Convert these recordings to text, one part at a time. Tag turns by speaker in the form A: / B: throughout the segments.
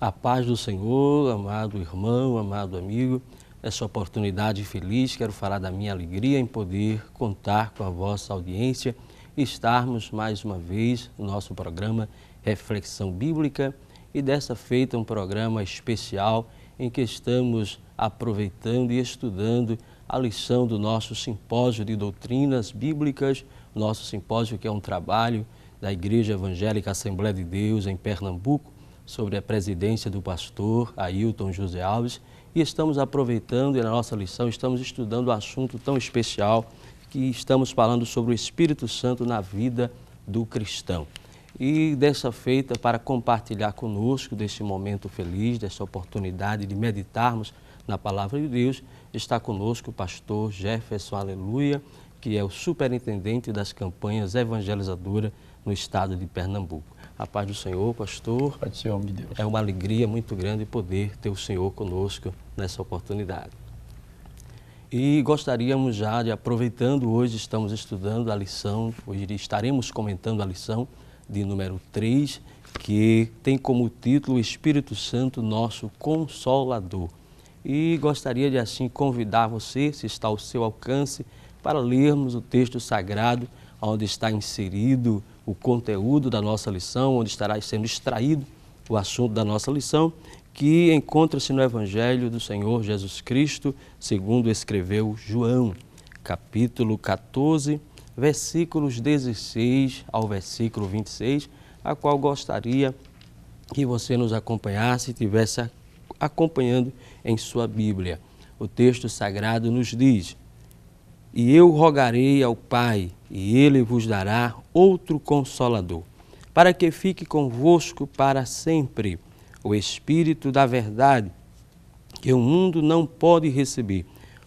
A: A paz do Senhor, amado irmão, amado amigo, nessa oportunidade feliz quero falar da minha alegria em poder contar com a vossa audiência e estarmos mais uma vez no nosso programa Reflexão Bíblica e dessa feita um programa especial em que estamos aproveitando e estudando a lição do nosso simpósio de doutrinas bíblicas, nosso simpósio que é um trabalho da Igreja Evangélica Assembleia de Deus em Pernambuco, sobre a presidência do pastor Ailton José Alves, e estamos aproveitando e na nossa lição estamos estudando um assunto tão especial que estamos falando sobre o Espírito Santo na vida do cristão. E dessa feita, para compartilhar conosco desse momento feliz, dessa oportunidade de meditarmos na Palavra de Deus, está conosco o pastor Jefferson Aleluia, que é o superintendente das campanhas evangelizadoras no estado de Pernambuco. A paz do Senhor, pastor.
B: Paz do Senhor, homem de Deus.
A: É uma alegria muito grande poder ter o Senhor conosco nessa oportunidade. E gostaríamos já de, aproveitando, hoje estamos estudando a lição, hoje estaremos comentando a lição de número 3, que tem como título o Espírito Santo, nosso Consolador. E gostaria de assim convidar você, se está ao seu alcance, para lermos o texto sagrado, onde está inserido o conteúdo da nossa lição, onde estará sendo extraído o assunto da nossa lição, que encontra-se no Evangelho do Senhor Jesus Cristo, segundo escreveu João, capítulo 14, versículos 16 ao versículo 26, a qual gostaria que você nos acompanhasse e estivesse acompanhando em sua Bíblia. O texto sagrado nos diz: "E eu rogarei ao Pai, e Ele vos dará outro Consolador, para que fique convosco para sempre, o Espírito da verdade, que o mundo não pode receber,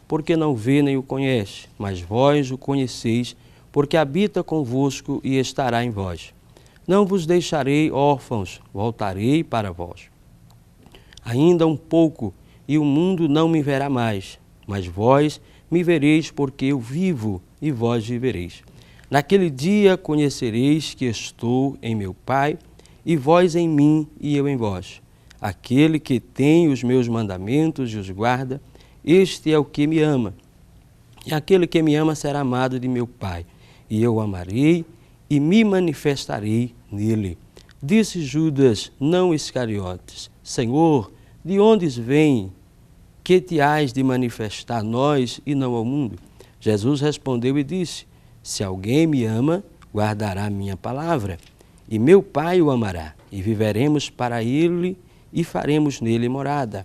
A: porque não vê nem o conhece, mas vós o conheceis, porque habita convosco e estará em vós. Não vos deixarei órfãos, voltarei para vós. Ainda um pouco, e o mundo não me verá mais, mas vós me vereis, porque eu vivo e vós vivereis. Naquele dia conhecereis que estou em meu Pai, e vós em mim e eu em vós. Aquele que tem os meus mandamentos e os guarda, este é o que me ama. E aquele que me ama será amado de meu Pai, e eu o amarei e me manifestarei nele." Disse Judas, não Iscariotes: "Senhor, de onde vem que te hás de manifestar a nós e não ao mundo?" Jesus respondeu e disse: "Se alguém me ama, guardará a minha palavra, e meu Pai o amará, e viveremos para ele e faremos nele morada.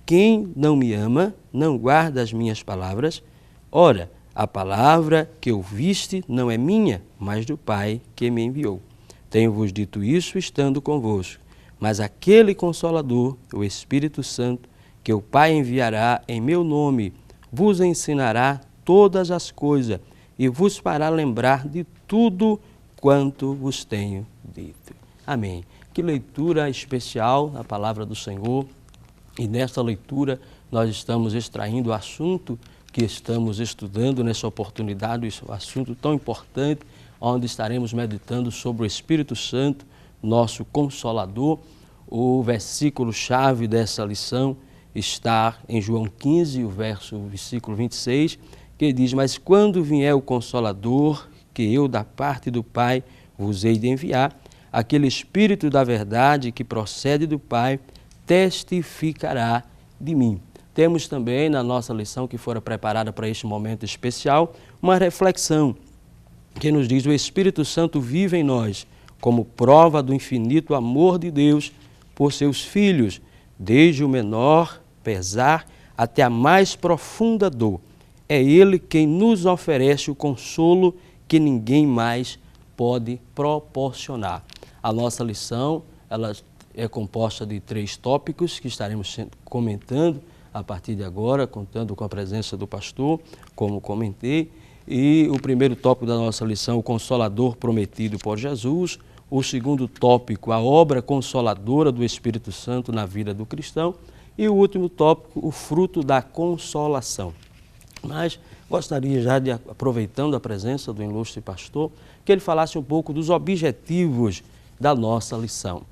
A: Quem não me ama, não guarda as minhas palavras. Ora, a palavra que ouviste não é minha, mas do Pai que me enviou. Tenho-vos dito isso estando convosco, mas aquele Consolador, o Espírito Santo, que o Pai enviará em meu nome, vos ensinará todas as coisas e vos fará lembrar de tudo quanto vos tenho dito." Amém. Que leitura especial na palavra do Senhor. E nesta leitura nós estamos extraindo o assunto que estamos estudando nessa oportunidade, um assunto tão importante, onde estaremos meditando sobre o Espírito Santo, nosso Consolador. O versículo-chave dessa lição está em João 15, o versículo 26, que diz: "Mas quando vier o Consolador, que eu da parte do Pai vos hei de enviar, aquele Espírito da verdade que procede do Pai, testificará de mim." Temos também na nossa lição, que fora preparada para este momento especial, uma reflexão que nos diz: o Espírito Santo vive em nós como prova do infinito amor de Deus por seus filhos, desde o menor pesar até a mais profunda dor. É Ele quem nos oferece o consolo que ninguém mais pode proporcionar. A nossa lição, ela é composta de 3 tópicos que estaremos comentando a partir de agora, contando com a presença do pastor, como comentei. E o primeiro tópico da nossa lição, o Consolador prometido por Jesus. O segundo tópico, a obra consoladora do Espírito Santo na vida do cristão. E o último tópico, o fruto da consolação. Mas gostaria já de, aproveitando a presença do ilustre pastor, que ele falasse um pouco dos objetivos da nossa lição.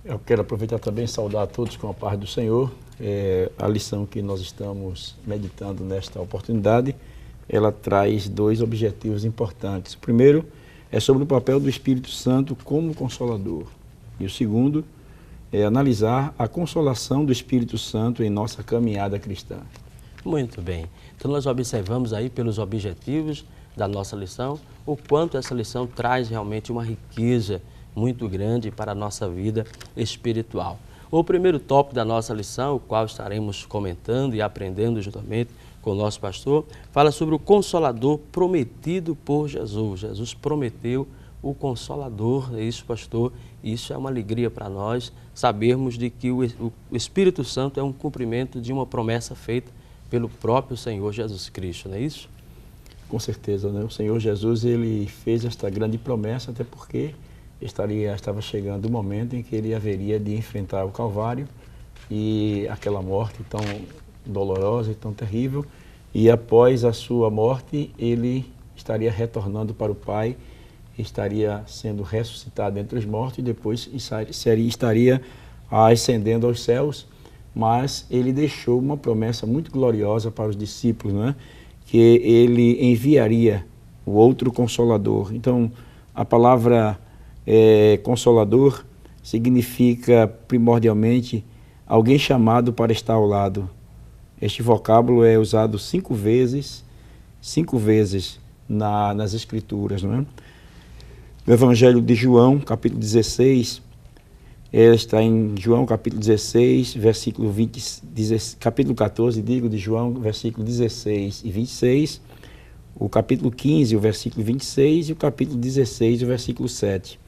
B: Eu quero aproveitar também e saudar a todos com a paz do Senhor. A lição que nós estamos meditando nesta oportunidade, ela traz dois objetivos importantes. O primeiro é sobre o papel do Espírito Santo como Consolador. E o segundo é analisar a consolação do Espírito Santo em nossa caminhada cristã.
A: Muito bem. Então nós observamos aí pelos objetivos da nossa lição, o quanto essa lição traz realmente uma riqueza muito grande para a nossa vida espiritual. O primeiro tópico da nossa lição, o qual estaremos comentando e aprendendo juntamente com o nosso pastor, fala sobre o Consolador prometido por Jesus. Jesus prometeu o Consolador, é isso, pastor? Isso é uma alegria para nós, sabermos de que o Espírito Santo é um cumprimento de uma promessa feita pelo próprio Senhor Jesus Cristo, não é isso?
B: Com certeza, né? O Senhor Jesus, ele fez esta grande promessa, até porque estava chegando o momento em que ele haveria de enfrentar o Calvário e aquela morte tão dolorosa e tão terrível, e após a sua morte ele estaria retornando para o Pai, estaria sendo ressuscitado entre os mortos e depois estaria ascendendo aos céus, mas ele deixou uma promessa muito gloriosa para os discípulos, né? Que ele enviaria o outro Consolador. Então, a palavra Consolador significa primordialmente alguém chamado para estar ao lado. Este vocábulo é usado cinco vezes nas Escrituras, não é? No Evangelho de João, capítulo 16, está em João, capítulo 16, versículo 20, capítulo 14, de João, versículo 16 e 26, o capítulo 15, o versículo 26 e o capítulo 16, o versículo 7.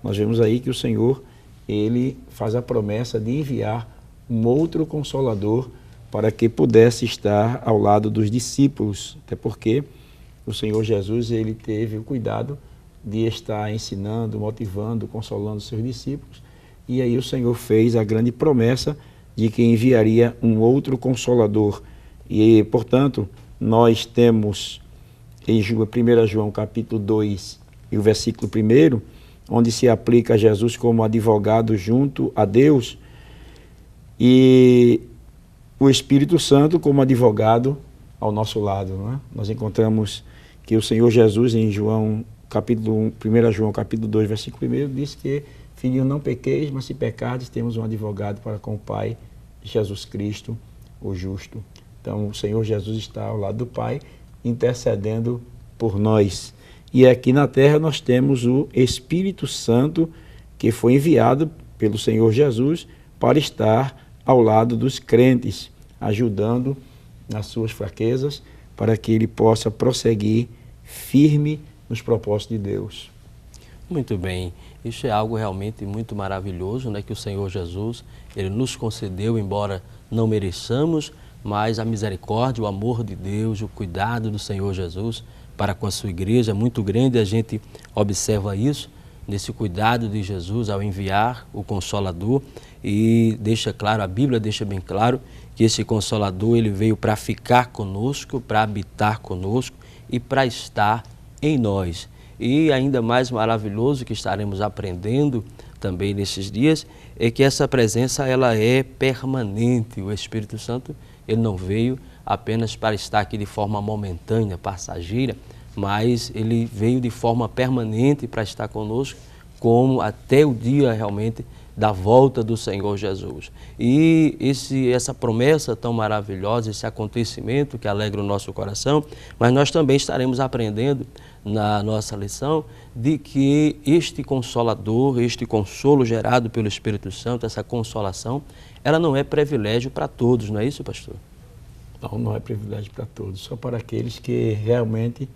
B: Nós vemos aí que o Senhor, ele faz a promessa de enviar um outro Consolador para que pudesse estar ao lado dos discípulos, até porque o Senhor Jesus, ele teve o cuidado de estar ensinando, motivando, consolando seus discípulos, e aí o Senhor fez a grande promessa de que enviaria um outro Consolador. E, portanto, nós temos em 1 João capítulo 2 e o versículo 1, onde se aplica a Jesus como advogado junto a Deus, e o Espírito Santo como advogado ao nosso lado, não é? Nós encontramos que o Senhor Jesus em João capítulo 1 João capítulo 2, versículo 1, diz que: filhinho, não pequeis, mas se pecardes, temos um advogado para com o Pai, Jesus Cristo, o justo. Então, o Senhor Jesus está ao lado do Pai, intercedendo por nós. E aqui na terra nós temos o Espírito Santo, que foi enviado pelo Senhor Jesus para estar ao lado dos crentes, ajudando nas suas fraquezas, para que ele possa prosseguir firme nos propósitos de Deus.
A: Muito bem. Isso é algo realmente muito maravilhoso, né? Que o Senhor Jesus, ele nos concedeu, embora não mereçamos, mas a misericórdia, o amor de Deus, o cuidado do Senhor Jesus para com a sua igreja é muito grande. A gente observa isso nesse cuidado de Jesus ao enviar o Consolador, e deixa claro, a Bíblia deixa bem claro que esse Consolador, ele veio para ficar conosco, para habitar conosco e para estar em nós. E ainda mais maravilhoso que estaremos aprendendo também nesses dias é que essa presença, ela é permanente. O Espírito Santo, ele não veio apenas para estar aqui de forma momentânea, passageira, mas ele veio de forma permanente para estar conosco, como até o dia realmente da volta do Senhor Jesus. E essa promessa tão maravilhosa, esse acontecimento que alegra o nosso coração, mas nós também estaremos aprendendo na nossa lição de que este Consolador, este consolo gerado pelo Espírito Santo, essa consolação, ela não é privilégio para todos, não é isso, pastor?
B: Não, não é privilégio para todos, só para aqueles que realmente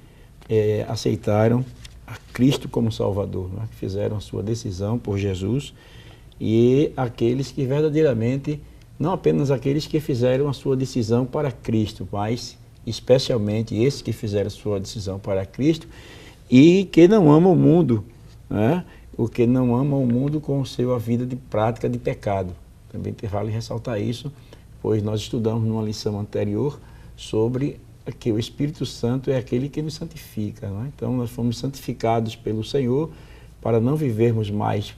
B: aceitaram a Cristo como Salvador, né? Que fizeram a sua decisão por Jesus, e aqueles que verdadeiramente, não apenas aqueles que fizeram a sua decisão para Cristo, mas especialmente esses que fizeram a sua decisão para Cristo e que não amam o mundo, né? O que não ama o mundo com a vida de prática de pecado. Também vale ressaltar isso, pois nós estudamos numa lição anterior sobre que o Espírito Santo é aquele que nos santifica, né? Então nós fomos santificados pelo Senhor para não vivermos mais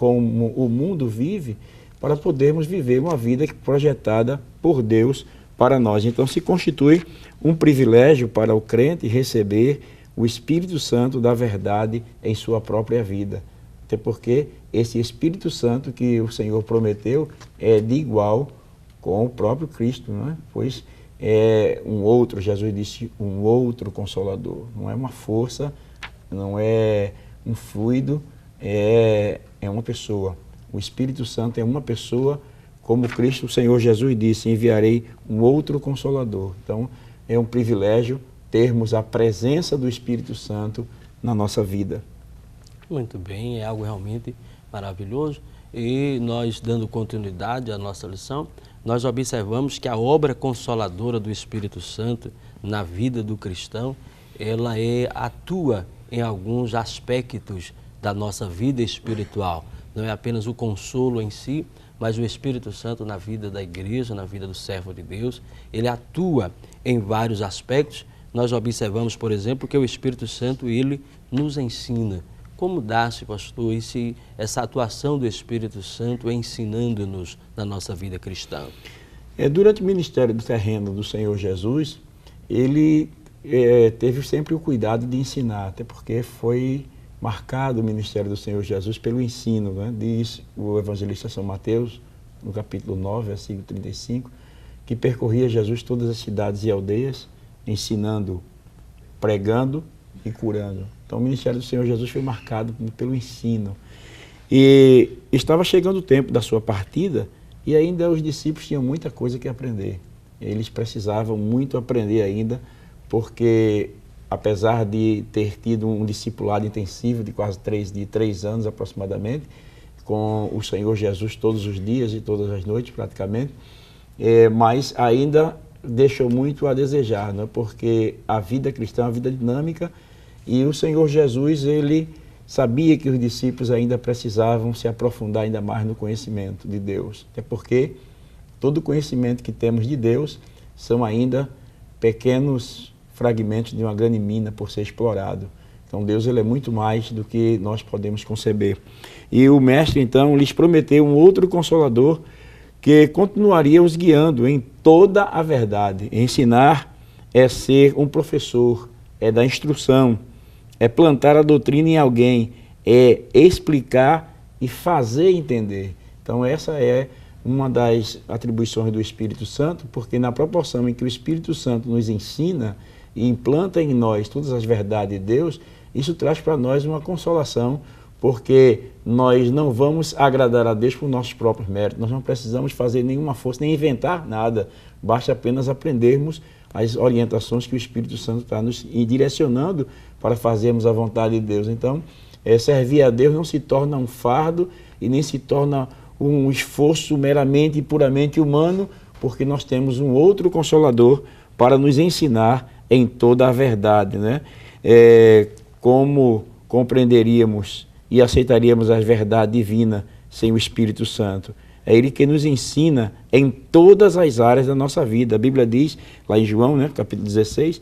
B: como o mundo vive, para podermos viver uma vida projetada por Deus para nós. Então se constitui um privilégio para o crente receber o Espírito Santo da verdade em sua própria vida. Até porque esse Espírito Santo que o Senhor prometeu é de igual com o próprio Cristo, não é? Pois é um outro, Jesus disse, um outro Consolador. Não é uma força, não é um fluido, é uma pessoa. O Espírito Santo é uma pessoa, como Cristo, o Senhor Jesus disse, enviarei um outro Consolador. Então, é um privilégio termos a presença do Espírito Santo na nossa vida.
A: Muito bem, é algo realmente maravilhoso. E nós, dando continuidade à nossa lição, nós observamos que a obra consoladora do Espírito Santo na vida do cristão, ela atua em alguns aspectos da nossa vida espiritual. Não é apenas o consolo em si, mas o Espírito Santo na vida da igreja, na vida do servo de Deus, ele atua em vários aspectos. Nós observamos, por exemplo, que o Espírito Santo, ele nos ensina. Como dá-se, pastor, essa atuação do Espírito Santo ensinando-nos na nossa vida cristã?
B: Durante o ministério do terreno do Senhor Jesus, ele teve sempre o cuidado de ensinar, até porque foi marcado o ministério do Senhor Jesus pelo ensino, né? Diz o evangelista São Mateus, no capítulo 9, versículo 35, que percorria Jesus todas as cidades e aldeias, ensinando, pregando e curando. Então o ministério do Senhor Jesus foi marcado pelo ensino. E estava chegando o tempo da sua partida e ainda os discípulos tinham muita coisa que aprender. Eles precisavam muito aprender ainda, porque apesar de ter tido um discipulado intensivo de quase 3 anos aproximadamente, com o Senhor Jesus todos os dias e todas as noites praticamente, mas ainda deixou muito a desejar, né? Porque a vida cristã é uma vida dinâmica e o Senhor Jesus, ele sabia que os discípulos ainda precisavam se aprofundar ainda mais no conhecimento de Deus, até porque todo o conhecimento que temos de Deus são ainda pequenos fragmentos de uma grande mina por ser explorado. Então Deus, ele é muito mais do que nós podemos conceber. E o mestre então lhes prometeu um outro Consolador que continuaria os guiando em toda a verdade. Ensinar é ser um professor, é dar instrução, é plantar a doutrina em alguém, é explicar e fazer entender. Então essa é uma das atribuições do Espírito Santo, porque na proporção em que o Espírito Santo nos ensina e implanta em nós todas as verdades de Deus, isso traz para nós uma consolação, porque nós não vamos agradar a Deus por nossos próprios méritos, nós não precisamos fazer nenhuma força, nem inventar nada, basta apenas aprendermos as orientações que o Espírito Santo está nos direcionando para fazermos a vontade de Deus. Então, servir a Deus não se torna um fardo e nem se torna um esforço meramente e puramente humano, porque nós temos um outro Consolador para nos ensinar em toda a verdade, né? Como compreenderíamos e aceitaríamos a verdade divina sem o Espírito Santo? É Ele que nos ensina em todas as áreas da nossa vida. A Bíblia diz, lá em João, né, capítulo 16,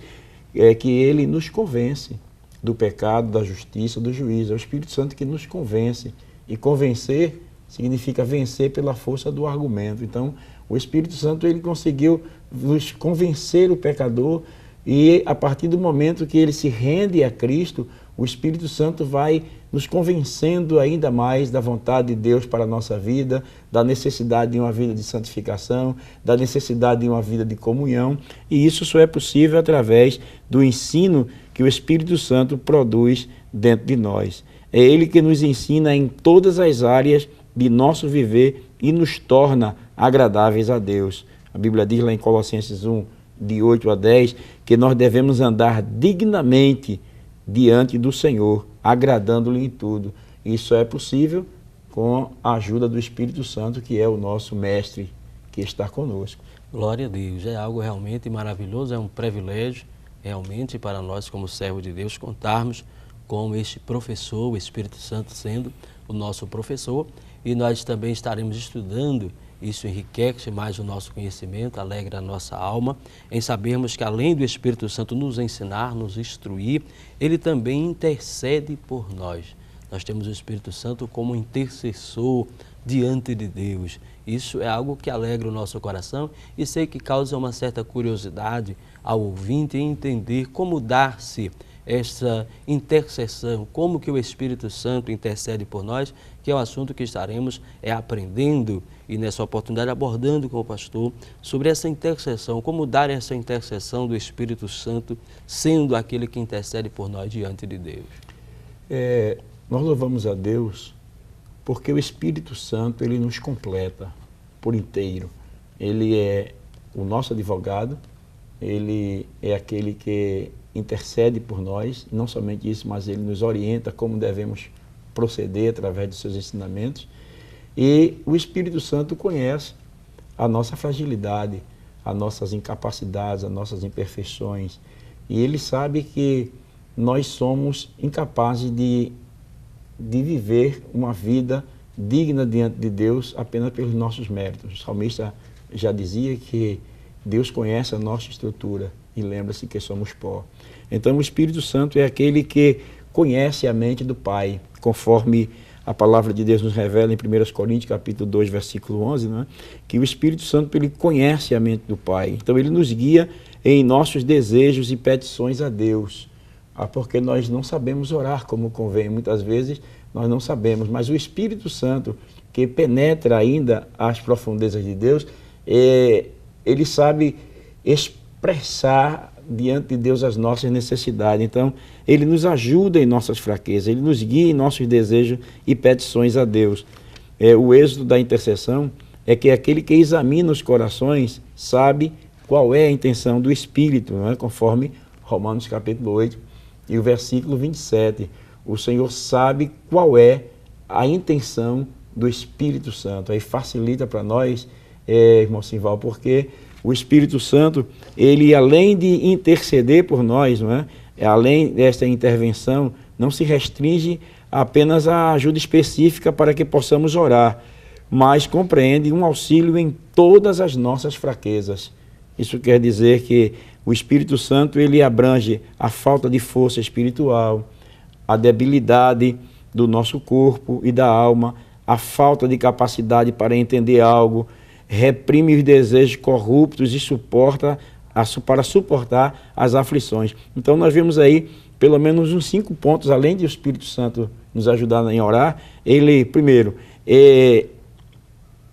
B: que Ele nos convence do pecado, da justiça, do juízo. É o Espírito Santo que nos convence. E convencer significa vencer pela força do argumento. Então, o Espírito Santo, ele conseguiu nos convencer o pecador, e a partir do momento que ele se rende a Cristo, o Espírito Santo vai nos convencendo ainda mais da vontade de Deus para a nossa vida, da necessidade de uma vida de santificação, da necessidade de uma vida de comunhão, e isso só é possível através do ensino que o Espírito Santo produz dentro de nós. É Ele que nos ensina em todas as áreas de nosso viver e nos torna agradáveis a Deus. A Bíblia diz lá em Colossenses 1, de 8 a 10, que nós devemos andar dignamente diante do Senhor, agradando-lhe em tudo. Isso é possível com a ajuda do Espírito Santo, que é o nosso mestre, que está conosco.
A: Glória a Deus, é algo realmente maravilhoso, é um privilégio realmente para nós como servo de Deus contarmos com este professor, o Espírito Santo sendo o nosso professor, e nós também estaremos estudando. Isso enriquece mais o nosso conhecimento, alegra a nossa alma, em sabermos que além do Espírito Santo nos ensinar, nos instruir, Ele também intercede por nós. Nós temos o Espírito Santo como intercessor diante de Deus. Isso é algo que alegra o nosso coração e sei que causa uma certa curiosidade ao ouvinte em entender como dar-se essa intercessão, como que o Espírito Santo intercede por nós, que é um assunto que estaremos aprendendo e nessa oportunidade abordando com o pastor sobre essa intercessão, como dar essa intercessão do Espírito Santo sendo aquele que intercede por nós diante de Deus.
B: Nós louvamos a Deus porque o Espírito Santo, ele nos completa por inteiro. Ele é o nosso advogado, ele é aquele que intercede por nós, não somente isso, mas ele nos orienta como devemos proceder através dos seus ensinamentos. E o Espírito Santo conhece a nossa fragilidade, as nossas incapacidades, as nossas imperfeições. E ele sabe que nós somos incapazes de viver uma vida digna diante de Deus apenas pelos nossos méritos. O salmista já dizia que Deus conhece a nossa estrutura e lembra-se que somos pó. Então o Espírito Santo é aquele que conhece a mente do Pai, conforme a palavra de Deus nos revela em 1 Coríntios, capítulo 2, versículo 11, né? Que o Espírito Santo, ele conhece a mente do Pai. Então ele nos guia em nossos desejos e petições a Deus, porque nós não sabemos orar como convém. Muitas vezes nós não sabemos, mas o Espírito Santo, que penetra ainda as profundezas de Deus, ele sabe expressar diante de Deus as nossas necessidades. Então, ele nos ajuda em nossas fraquezas, ele nos guia em nossos desejos e petições a Deus. O êxito da intercessão é que aquele que examina os corações sabe qual é a intenção do Espírito, não é? Conforme Romanos capítulo 8 e o versículo 27. O Senhor sabe qual é a intenção do Espírito Santo. Aí facilita para nós, irmão Simval, porque o Espírito Santo, ele além de interceder por nós, não é? Além desta intervenção, não se restringe apenas à ajuda específica para que possamos orar, mas compreende um auxílio em todas as nossas fraquezas. Isso quer dizer que o Espírito Santo, ele abrange a falta de força espiritual, a debilidade do nosso corpo e da alma, a falta de capacidade para entender algo, reprime os desejos corruptos e para suportar as aflições. Então nós vemos aí pelo menos uns 5 pontos, além de o Espírito Santo nos ajudar em orar. Ele, primeiro,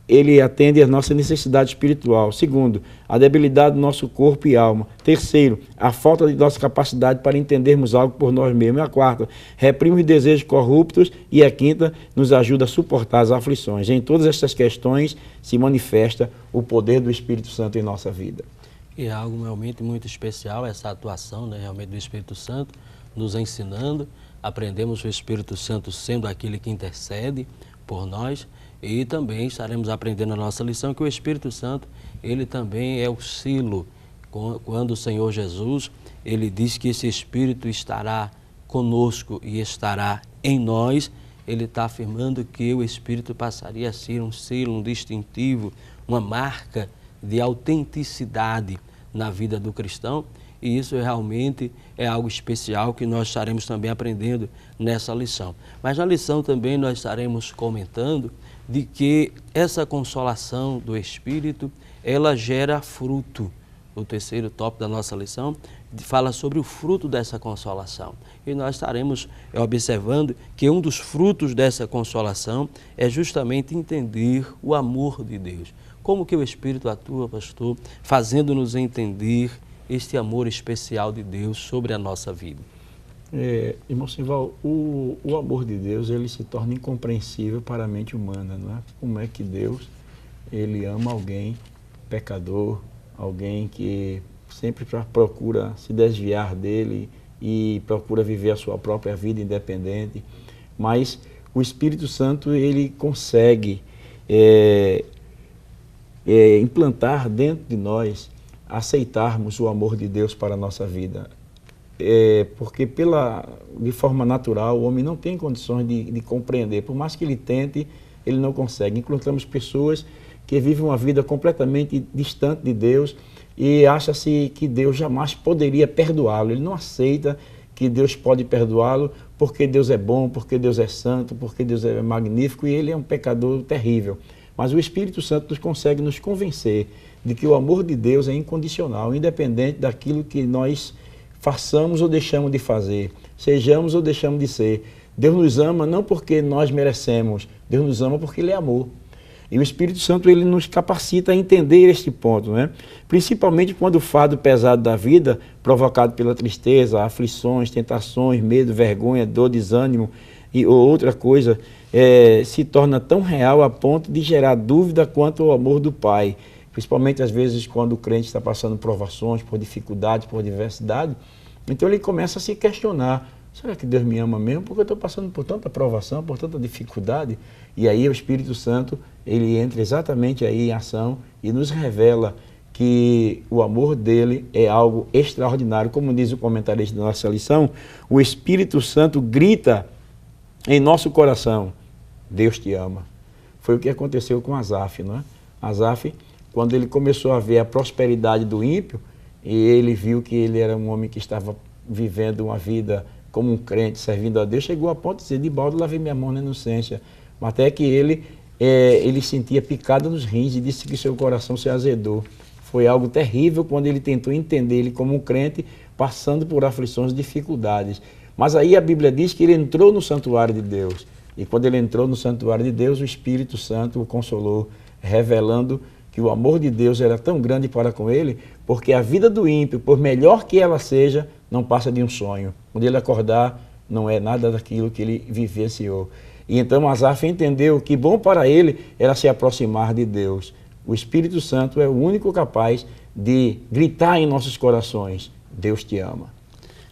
B: ele atende às nossas necessidades espirituais. Segundo, a debilidade do nosso corpo e alma. Terceiro, a falta de nossa capacidade para entendermos algo por nós mesmos. E a quarta, reprime os desejos corruptos. E a quinta, nos ajuda a suportar as aflições. Em todas estas questões se manifesta o poder do Espírito Santo em nossa vida.
A: E é algo realmente muito especial essa atuação, né, realmente do Espírito Santo nos ensinando. Aprendemos o Espírito Santo sendo aquele que intercede por nós. E também estaremos aprendendo a nossa lição que o Espírito Santo, ele também é o selo. Quando o Senhor Jesus, ele diz que esse Espírito estará conosco e estará em nós, ele está afirmando que o Espírito passaria a ser um selo, um distintivo, uma marca de autenticidade na vida do cristão. E isso realmente é algo especial que nós estaremos também aprendendo nessa lição. Mas na lição também nós estaremos comentando de que essa consolação do Espírito, ela gera fruto. O terceiro tópico da nossa lição fala sobre o fruto dessa consolação. E nós estaremos observando que um dos frutos dessa consolação é justamente entender o amor de Deus. Como que o Espírito atua, pastor, fazendo-nos entender este amor especial de Deus sobre a nossa vida?
B: Irmão Simval, o amor de Deus, ele se torna incompreensível para a mente humana, não é? Como é que Deus, ele ama alguém pecador, alguém que sempre procura se desviar dele e procura viver a sua própria vida independente, mas o Espírito Santo, ele consegue implantar dentro de nós, aceitarmos o amor de Deus para a nossa vida. Porque de forma natural o homem não tem condições de compreender, por mais que ele tente, ele não consegue. Encontramos pessoas que vivem uma vida completamente distante de Deus e acha-se que Deus jamais poderia perdoá-lo. Ele não aceita que Deus pode perdoá-lo porque Deus é bom, porque Deus é santo, porque Deus é magnífico e ele é um pecador terrível. Mas o Espírito Santo consegue nos convencer de que o amor de Deus é incondicional, independente daquilo que nós façamos ou deixamos de fazer, sejamos ou deixamos de ser. Deus nos ama não porque nós merecemos, Deus nos ama porque Ele é amor. E o Espírito Santo ele nos capacita a entender este ponto, né? Principalmente quando o fardo pesado da vida, provocado pela tristeza, aflições, tentações, medo, vergonha, dor, desânimo ou outra coisa, se torna tão real a ponto de gerar dúvida quanto ao amor do Pai. Principalmente às vezes quando o crente está passando por provações, por dificuldades, por diversidade, então ele começa a se questionar: será que Deus me ama mesmo? Porque eu estou passando por tanta provação, por tanta dificuldade. E aí o Espírito Santo, ele entra exatamente aí em ação e nos revela que o amor dele é algo extraordinário. Como diz o comentarista da nossa lição, o Espírito Santo grita em nosso coração: Deus te ama. Foi o que aconteceu com Asaf, não é? Asaf, quando ele começou a ver a prosperidade do ímpio, e ele viu que ele era um homem que estava vivendo uma vida como um crente, servindo a Deus, chegou a ponto de dizer: de balde lavei minha mão na inocência. Até que ele sentia picada nos rins e disse que seu coração se azedou. Foi algo terrível quando ele tentou entender ele como um crente, passando por aflições e dificuldades. Mas aí a Bíblia diz que ele entrou no santuário de Deus. E quando ele entrou no santuário de Deus, o Espírito Santo o consolou, revelando que o amor de Deus era tão grande para com ele, porque a vida do ímpio, por melhor que ela seja, não passa de um sonho. Quando ele acordar, não é nada daquilo que ele vivenciou. E então Asaf entendeu que bom para ele era se aproximar de Deus. O Espírito Santo é o único capaz de gritar em nossos corações: Deus te ama.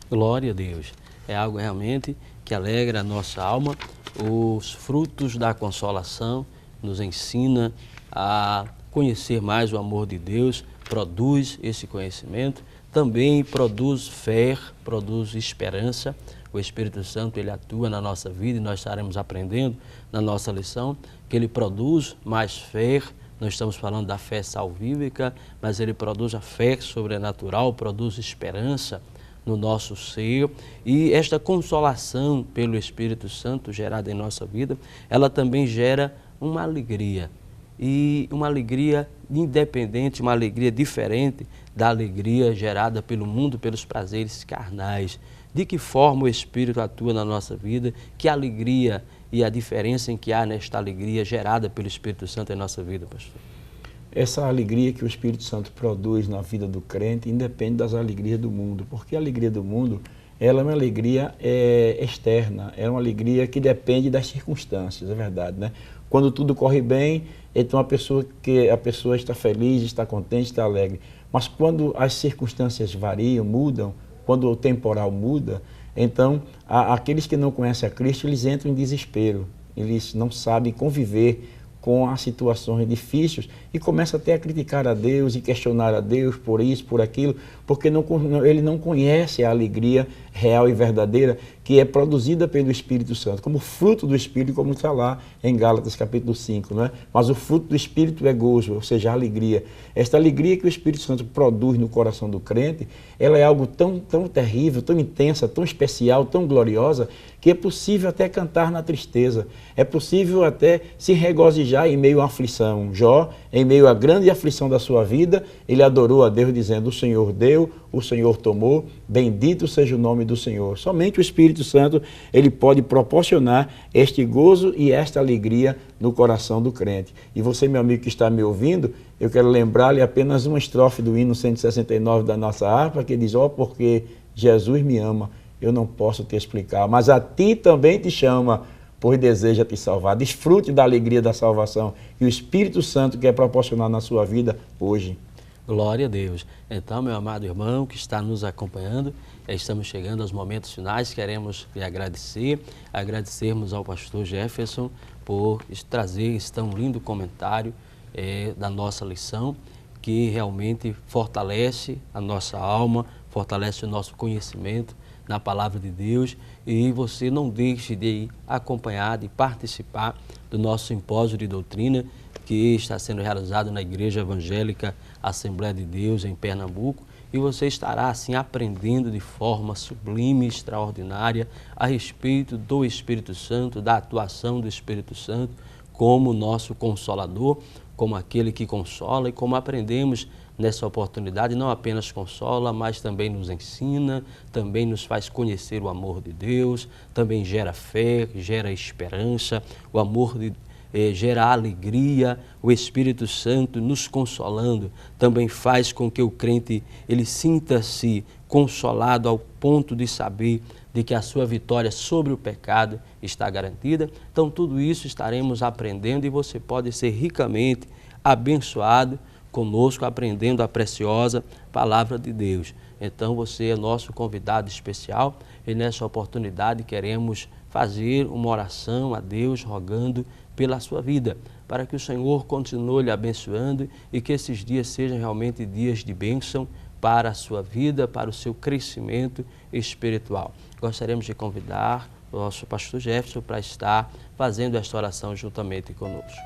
A: Glória a Deus. É algo realmente que alegra a nossa alma. Os frutos da consolação nos ensina a conhecer mais o amor de Deus, produz esse conhecimento, também produz fé, produz esperança. O Espírito Santo, ele atua na nossa vida e nós estaremos aprendendo na nossa lição que ele produz mais fé. Nós estamos falando da fé salvífica, mas ele produz a fé sobrenatural, produz esperança no nosso ser. E esta consolação pelo Espírito Santo gerada em nossa vida, ela também gera uma alegria. E uma alegria independente, uma alegria diferente da alegria gerada pelo mundo, pelos prazeres carnais. De que forma o Espírito atua na nossa vida, que alegria e a diferença em que há nesta alegria gerada pelo Espírito Santo em nossa vida, pastor?
B: Essa alegria que o Espírito Santo produz na vida do crente independe das alegrias do mundo, porque a alegria do mundo, ela é uma alegria externa, é uma alegria que depende das circunstâncias, é verdade, né? Quando tudo corre bem, então a pessoa está feliz, está contente, está alegre. Mas quando as circunstâncias variam, mudam, quando o temporal muda, então aqueles que não conhecem a Cristo, eles entram em desespero, eles não sabem conviver com as situações difíceis e começa até a criticar a Deus e questionar a Deus por isso, por aquilo, porque ele não conhece a alegria real e verdadeira que é produzida pelo Espírito Santo, como fruto do Espírito, como está lá em Gálatas capítulo 5, não é? Mas o fruto do Espírito é gozo, ou seja, a alegria. Esta alegria que o Espírito Santo produz no coração do crente, ela é algo tão terrível, tão intensa, tão especial, tão gloriosa, que é possível até cantar na tristeza, é possível até se regozijar em meio à aflição. Jó, em meio à grande aflição da sua vida, ele adorou a Deus dizendo: o Senhor deu, o Senhor tomou, bendito seja o nome do Senhor. Somente o Espírito Santo, ele pode proporcionar este gozo e esta alegria no coração do crente. E você, meu amigo que está me ouvindo, eu quero lembrar-lhe apenas uma estrofe do hino 169 da nossa harpa, que diz: ó, porque Jesus me ama, eu não posso te explicar, mas a ti também te chama, pois deseja te salvar. Desfrute da alegria da salvação que o Espírito Santo quer proporcionar na sua vida hoje.
A: Glória a Deus. Então, meu amado irmão que está nos acompanhando, estamos chegando aos momentos finais, queremos lhe agradecermos ao pastor Jefferson por trazer esse tão lindo comentário da nossa lição, que realmente fortalece a nossa alma, fortalece o nosso conhecimento na palavra de Deus. E você não deixe de acompanhar, de participar do nosso simpósio de doutrina que está sendo realizado na Igreja Evangélica Assembleia de Deus em Pernambuco, e você estará assim aprendendo de forma sublime e extraordinária a respeito do Espírito Santo, da atuação do Espírito Santo como nosso Consolador, como aquele que consola, e como aprendemos nessa oportunidade, não apenas consola, mas também nos ensina, também nos faz conhecer o amor de Deus, também gera fé, gera esperança, o amor gera alegria, o Espírito Santo nos consolando, também faz com que o crente ele sinta-se consolado ao ponto de saber de que a sua vitória sobre o pecado está garantida. Então tudo isso estaremos aprendendo, e você pode ser ricamente abençoado conosco, aprendendo a preciosa palavra de Deus. Então você é nosso convidado especial, e nessa oportunidade queremos fazer uma oração a Deus, rogando pela sua vida, para que o Senhor continue lhe abençoando e que esses dias sejam realmente dias de bênção para a sua vida, para o seu crescimento espiritual. Gostaríamos de convidar o nosso pastor Jefferson para estar fazendo esta oração juntamente conosco.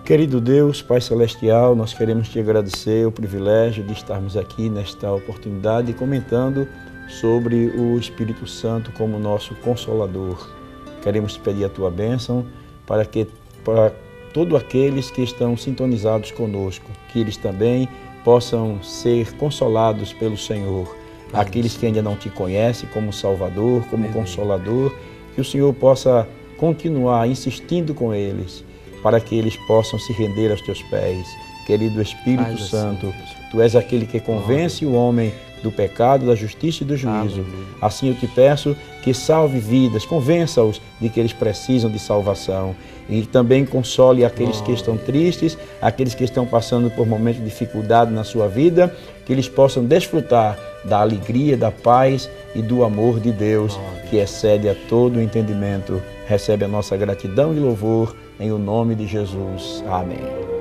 B: Querido Deus, Pai Celestial, nós queremos te agradecer o privilégio de estarmos aqui nesta oportunidade comentando sobre o Espírito Santo como nosso Consolador. Queremos te pedir a tua bênção para todos aqueles que estão sintonizados conosco, que eles também possam ser consolados pelo Senhor. Aqueles que ainda não te conhecem como Salvador, como Consolador, que o Senhor possa continuar insistindo com eles, para que eles possam se render aos teus pés. Querido Espírito Santo, tu és aquele que convence o homem do pecado, da justiça e do juízo. Assim eu te peço que salve vidas, convença-os de que eles precisam de salvação, e também console aqueles que estão tristes, aqueles que estão passando por momentos de dificuldade na sua vida, que eles possam desfrutar da alegria, da paz e do amor de Deus, que excede a todo o entendimento. Recebe a nossa gratidão e louvor em o nome de Jesus. Amém.